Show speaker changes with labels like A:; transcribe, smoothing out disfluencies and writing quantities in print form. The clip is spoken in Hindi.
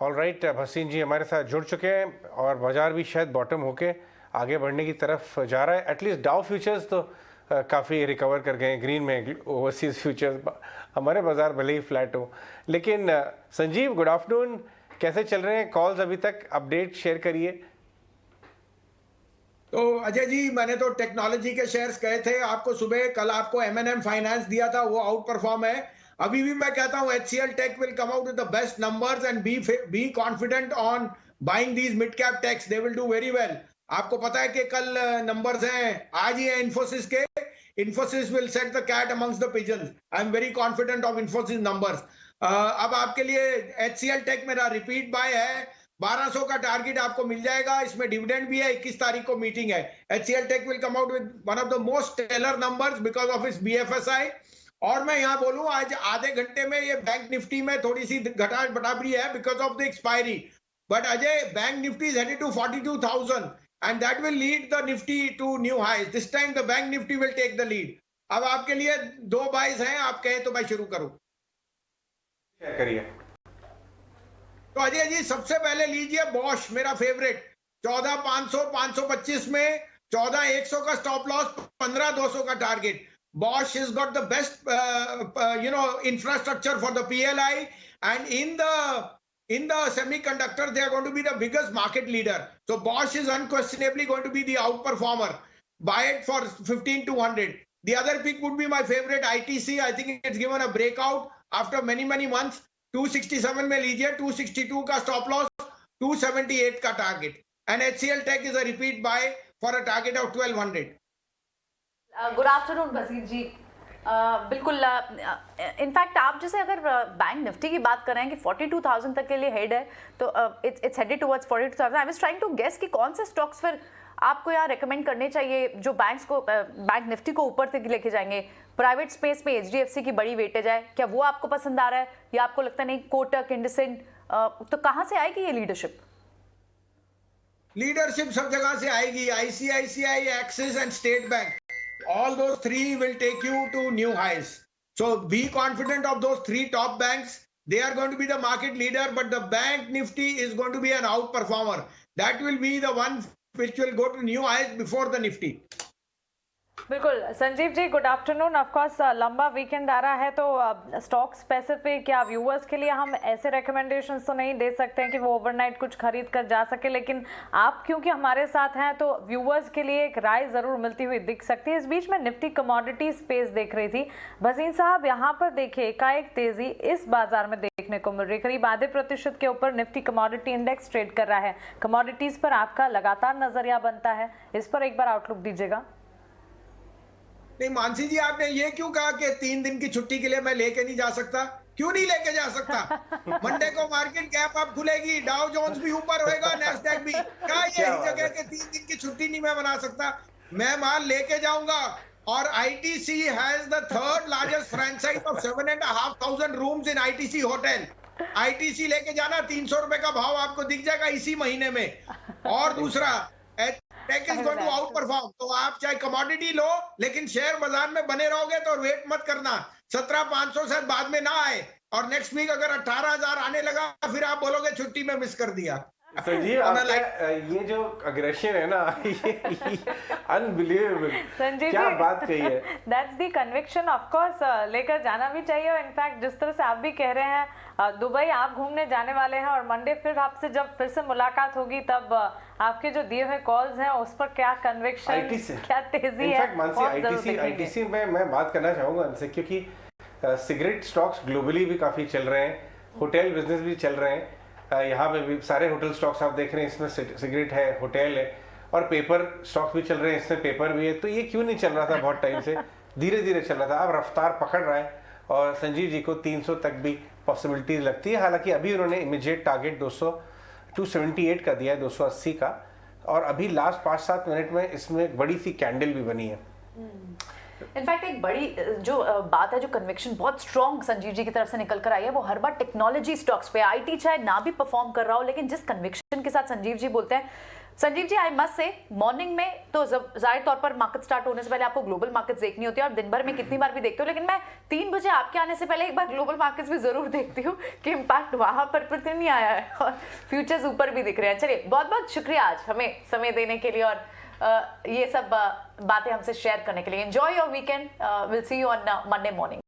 A: ऑल राइट, भसीन जी हमारे साथ जुड़ चुके हैं और बाजार भी शायद बॉटम होके आगे बढ़ने की तरफ जा रहा है। एटलीस्ट डाउ फ्यूचर्स तो काफ़ी रिकवर कर गए हैं ग्रीन में। ओवरसीज फ्यूचर्स हमारे बाजार भले ही फ्लैट हो। लेकिन संजीव, गुड आफ्टरनून, कैसे चल रहे हैं कॉल्स अभी तक? अपडेट शेयर करिए।
B: तो अजय जी, मैंने तो टेक्नोलॉजी के शेयर्स कहे थे आपको सुबह, कल आपको M&M फाइनेंस दिया था, वो आउट परफॉर्म है। अभी भी मैं कहता हूं HCL tech will come out with the best numbers and be confident on buying these mid cap techs, they will do very well. आपको पता है कि कल नंबर्स हैं, आज ही है इन्फोसिस के। Infosys will set the cat amongst the pigeons. I am very confident of Infosys numbers. अब आपके लिए HCL टेक मेरा रिपीट बाय है। 1200 का टारगेट आपको मिल जाएगा, इसमें डिविडेंड भी है। 21 तारीख को मीटिंग है। HCL tech will come out with one of the most stellar numbers because of इस BFSI। और मैं यहाँ बोलूं, आज आधे घंटे में ये बैंक निफ्टी में थोड़ी सी घटा बढ़ाबड़ी है because of the expiry. But Ajay, bank Nifty is headed to 42,000 and that will lead the Nifty to new highs. This time the bank Nifty will take the lead. अब आपके लिए दो बाइज हैं, आप कहें तो मैं शुरू करूं।
A: क्या करिए?
B: तो अजय जी, सबसे पहले लीजिए बॉश, मेरा फेवरेट। 14,500 525 में 14,100 का स्टॉप लॉस, 15,200 का target. Bosch has got the best infrastructure for the PLI, and in the semiconductor they are going to be the biggest market leader. So Bosch is unquestionably going to be the outperformer. Buy it for 15,200. The other pick would be my favorite ITC. I think it's given a breakout after many months. 267 में लीजिए, 262 का स्टॉप लॉस, 278 का target. And HCL tech is a repeat buy for a target of 1200।
C: Good afternoon Bhasin ji. बिल्कुल, इनफैक्ट आप जैसे अगर बैंक निफ्टी की बात कर रहे हैं कि 42,000 तक के लिए हेड है, तो it's headed towards 42,000। I was trying to guess कि कौन से स्टॉक्स फिर आपको यहाँ रेकमेंड करने चाहिए जो बैंक निफ्टी को ऊपर तक लेके जाएंगे। प्राइवेट स्पेस में HDFC की बड़ी वेटेज है, क्या वो आपको पसंद आ रहा है, या आपको लगता नहीं कोटक, इंडसइंड, तो कहाँ से आएगी ये लीडरशिप?
B: लीडरशिप सब जगह से आएगी। ICICI, axis and state bank, all those three will take you to new highs. So be confident of those three top banks. They are going to be the market leader, but the bank nifty is going to be an outperformer. That will be the one which will go to new highs before the nifty.
C: बिल्कुल Sanjeev ji, good afternoon. Of course लंबा वीकेंड आ रहा है, तो स्टॉक स्पेसिफिक या व्यूअर्स के लिए हम ऐसे रिकमेंडेशंस तो नहीं दे सकते हैं कि वो ओवरनाइट कुछ खरीद कर जा सके, लेकिन आप क्योंकि हमारे साथ हैं तो व्यूअर्स के लिए एक राय ज़रूर मिलती हुई दिख सकती है। इस बीच में निफ्टी कमोडिटी स्पेस देख रही थी भसीन साहब, यहाँ पर देखिए एकाएक तेजी इस बाजार में देखने को मिल रही है। करीब आधे % के ऊपर निफ्टी कमोडिटी इंडेक्स ट्रेड कर रहा है। कमोडिटीज़ पर आपका लगातार नजरिया बनता है, इस पर एक बार आउटलुक दीजिएगा।
B: नहीं मानसी जी, आपने ये क्यों कहा कि 3 दिन की छुट्टी के लिए मैं लेके नहीं जा सकता? क्यों नहीं लेके जा सकता? मंडे को मार्केट गैप अप खुलेगी, डाउ जोन्स भी ऊपर होएगा, नैस्डैक भी। क्या ये जगह के 3 दिन की छुट्टी नहीं मैं बना सकता? मैं माल लेके जाऊंगा। और ITC has the third largest franchise of 7,500 rooms in ITC hotel. ITC लेके जाना, 300 रुपए का भाव आपको दिख जाएगा इसी महीने में। और दूसरा, tech is going to outperform. तो आप चाहे कमोडिटी लो, लेकिन शेयर बाजार में बने रहोगे तो वेट मत करना। 17,500 शायद बाद में ना आए, और नेक्स्ट वीक अगर 18,000 आने लगा फिर आप बोलोगे छुट्टी में मिस कर दिया।
A: संजीव, ये जो अग्रेशन है ना, ये अनबिलीवेबल। क्या बात कही है।
C: That's the conviction. Of course लेकर जाना भी चाहिए, और इनफैक्ट जिस तरह से आप भी कह रहे हैं, दुबई आप घूमने जाने वाले हैं और मंडे फिर आपसे जब फिर से मुलाकात होगी तब आपके जो दिए हुए कॉल्स हैं उस पर क्या कन्विक्शन, क्या तेजी है।
A: ITC में मैं बात करना चाहूंगा उनसे, क्योंकि सिगरेट स्टॉक्स ग्लोबली भी काफी चल रहे हैं, होटल बिजनेस भी चल रहे हैं। यहाँ पे भी सारे होटल स्टॉक्स आप देख रहे हैं, इसमें सिगरेट है, होटल है, और पेपर स्टॉक्स भी चल रहे हैं, इसमें पेपर भी है। तो ये क्यों नहीं चल रहा था बहुत टाइम से? धीरे धीरे चल रहा था, अब रफ्तार पकड़ रहा है, और संजीव जी को 300 तक भी पॉसिबिलिटी लगती है। हालांकि अभी उन्होंने इमीडिएट टारगेट 278 का दिया है, 280 का, और अभी लास्ट 5-7 मिनट में इसमें एक बड़ी सी कैंडल भी बनी है।
C: इनफैक्ट एक बड़ी जो बात है, जो कन्विक्शन बहुत स्ट्रॉन्ग संजीव जी की तरफ से निकल कर आई है, वो हर बार टेक्नोलॉजी स्टॉक्स पे। IT चाहे ना भी परफॉर्म कर रहा हो, लेकिन जिस कन्विक्शन के साथ संजीव जी बोलते हैं
D: Sanjeev ji, I must say morning में तो जाहिर तौर पर मार्केट स्टार्ट होने से पहले आपको ग्लोबल मार्केट्स देखनी होती है और दिन भर में कितनी बार भी देखते हो, लेकिन मैं 3 बजे आपके आने से पहले एक बार ग्लोबल मार्केट्स भी जरूर देखती हूँ कि इम्पैक्ट वहां पर नहीं आया है और फ्यूचर्स ऊपर भी दिख रहे हैं। चलिए, बहुत बहुत शुक्रिया आज हमें समय देने के लिए और ये सब बातें हमसे शेयर करने के लिए। Enjoy your weekend, will see you on Monday morning.